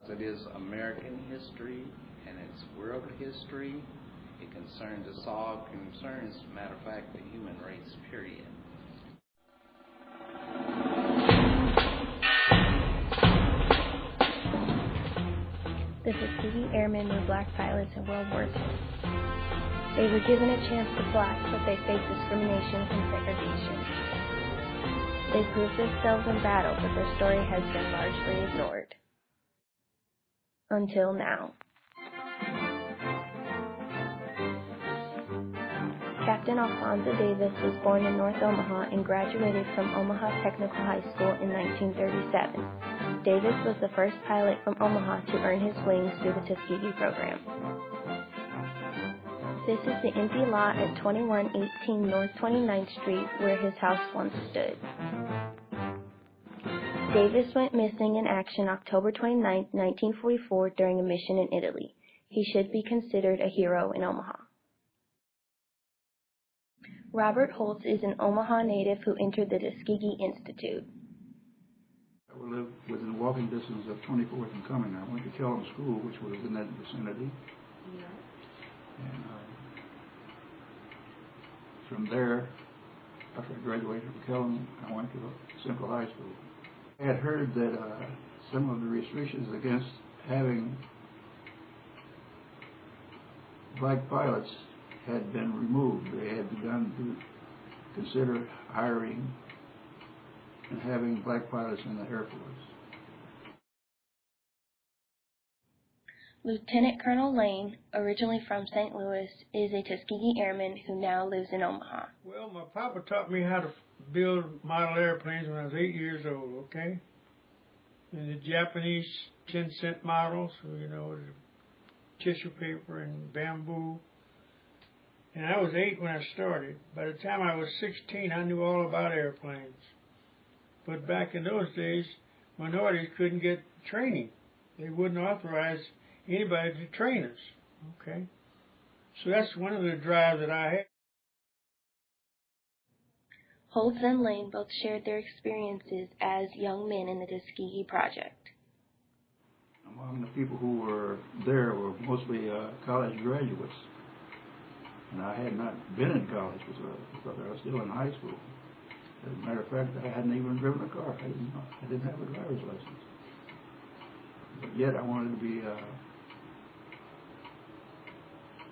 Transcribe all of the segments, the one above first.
It is American history and it's world history. It concerns us all, concerns, matter of fact, the human race, period. The Tuskegee Airmen were black pilots in World War II. They were given a chance to fly, but they faced discrimination and segregation. They proved themselves in battle, but their story has been largely ignored. Until now. Captain Alphonso Davis was born in North Omaha and graduated from Omaha Technical High School in 1937. Davis was the first pilot from Omaha to earn his wings through the Tuskegee program. This is the empty lot at 2118 North 29th Street where his house once stood. Davis went missing in action October 29, 1944 during a mission in Italy. He should be considered a hero in Omaha. Robert Holtz is an Omaha native who entered the Tuskegee Institute. I lived within walking distance of 24th and Cumming. I went to Kellum School, which was in that vicinity. Yeah. And from there, after I graduated from Kellum, I went to Central High School. I had heard that some of the restrictions against having black pilots had been removed. They had begun to consider hiring and having black pilots in the Air Force. Lieutenant Colonel Lane, originally from St. Louis, is a Tuskegee Airman who now lives in Omaha. Well, my papa taught me how to build model airplanes when I was 8 years old, okay? And the Japanese 10-cent models, you know, tissue paper and bamboo. And I was 8 when I started. By the time I was 16, I knew all about airplanes. But back in those days, minorities couldn't get training. They wouldn't authorize anybody to train us, okay? So that's one of the drives that I had. Holtz and Lane both shared their experiences as young men in the Tuskegee Project. Among the people who were there were mostly college graduates. And I had not been in college because I was still in high school. As a matter of fact, I hadn't even driven a car. I didn't have a driver's license. But yet I wanted to be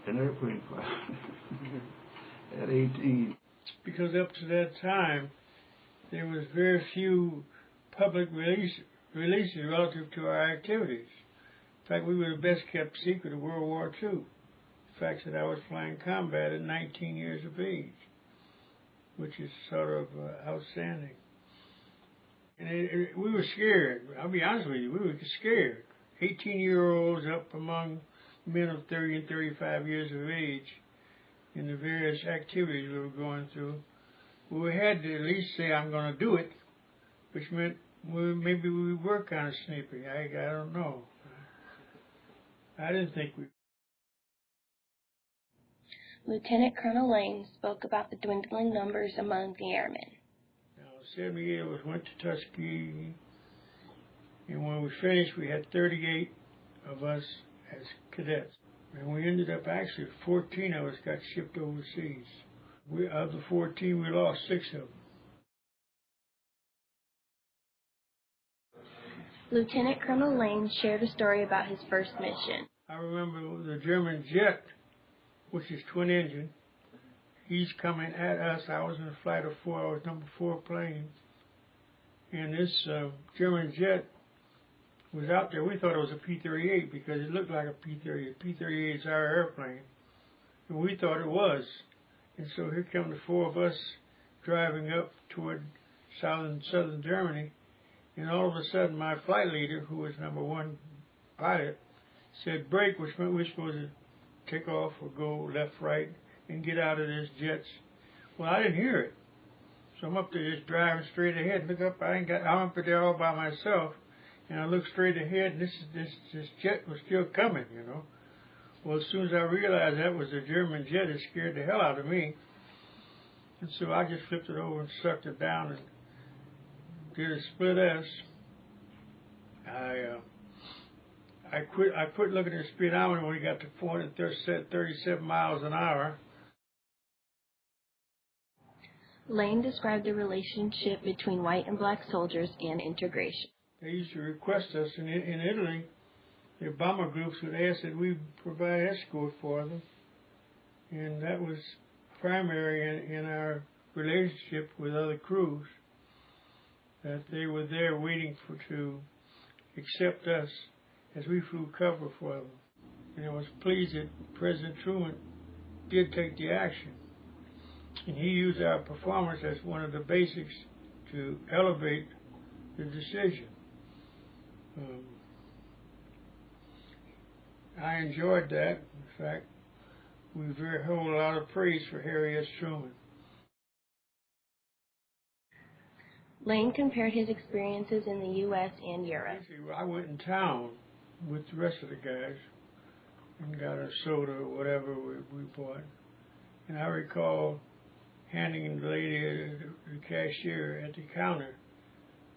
an airplane pilot at 18. Because up to that time, there was very few public releases relative to our activities. In fact, we were the best kept secret of World War II. The fact that I was flying combat at 19 years of age, which is sort of outstanding. And we were scared. I'll be honest with you, we were scared. 18-year-olds up among men of 30 and 35 years of age in the various activities we were going through. We had to at least say, I'm going to do it, which meant maybe we were kind of snippy. I don't know. I didn't think we. Lieutenant Colonel Lane spoke about the dwindling numbers among the airmen. Now, 78 of us went to Tuskegee, and when we finished, we had 38 of us as cadets. And we ended up actually, 14 of us got shipped overseas. Of the 14, we lost 6 of them. Lieutenant Colonel Lane shared a story about his first mission. I remember the German jet, which is twin engine. He's coming at us. I was in a flight of 4. I was number 4 plane. And this German jet was out there. We thought it was a P-38 because it looked like a P-38. P-38 is our airplane. And we thought it was. And so here come the 4 of us driving up toward southern Germany. And all of a sudden, my flight leader, who was number 1 pilot, said, "Brake," which meant we were supposed to take off or go left, right, and get out of this jets. Well, I didn't hear it. So I'm up there just driving straight ahead. Look up, I'm up there all by myself. And I look straight ahead, and this jet was still coming, you know. Well, as soon as I realized that was a German jet, it scared the hell out of me. And so I just flipped it over and sucked it down and did a split S. I I quit looking at the speedometer when we got to 437 miles an hour. Lane described the relationship between white and black soldiers and integration. They used to request us in Italy. The bomber groups would ask that we provide escort for them, and that was primary in our relationship with other crews, that they were there waiting to accept us as we flew cover for them. And I was pleased that President Truman did take the action. And he used our performance as one of the basics to elevate the decision. I enjoyed that. In fact, we hold a lot of praise for Harry S. Truman. Lane compared his experiences in the U.S. and Europe. I went in town with the rest of the guys and got a soda or whatever we bought. And I recall handing the lady, the cashier at the counter,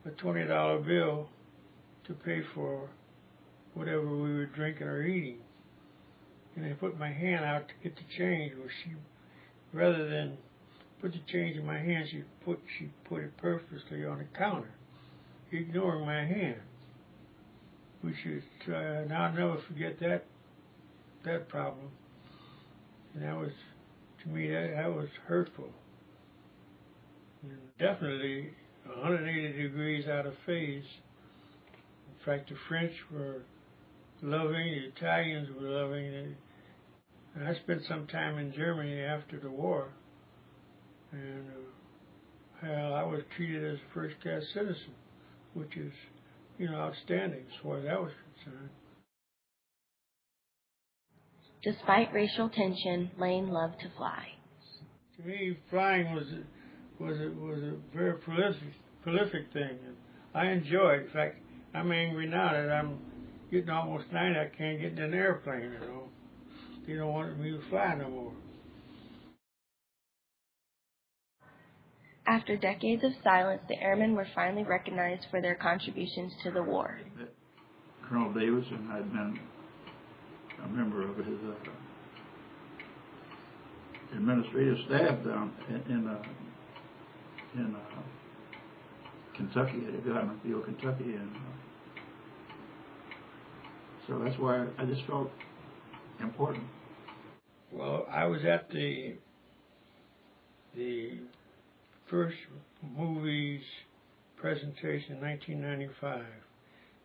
a $20 bill to pay for whatever we were drinking or eating. And I put my hand out to get the change. Well, she, rather than put the change in my hand, she put it purposely on the counter, ignoring my hand. We should try, and I'll never forget that problem. And that was, to me, that was hurtful. And definitely 180 degrees out of phase. In fact, the French were loving, the Italians were loving, and I spent some time in Germany after the war, and I was treated as a first-class citizen, which is, outstanding as far as that was concerned. Despite racial tension, Lane loved to fly. To me, flying was a very prolific thing. And I enjoy it. In fact, I'm angry now that I'm getting almost 90. I can't get in an airplane. They don't want me to fly no more. After decades of silence, the airmen were finally recognized for their contributions to the war. Colonel Davis, and I'd been a member of his administrative staff down in Kentucky, at Godman Field, Kentucky, and so that's why I just felt important. Well, I was at the first movies presentation in 1995.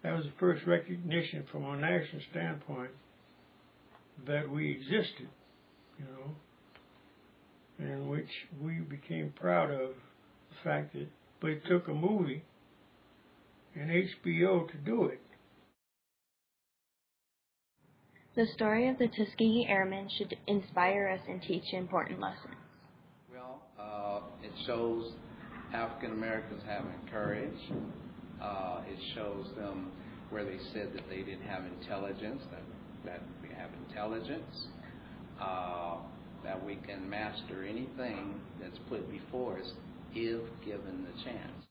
That was the first recognition from a national standpoint that we existed, in which we became proud of the fact that, but it took a movie and HBO to do it. The story of the Tuskegee Airmen should inspire us and teach important lessons. Well, it shows African Americans having courage. It shows them where they said that they didn't have intelligence, that we have intelligence, that we can master anything that's put before us if given the chance.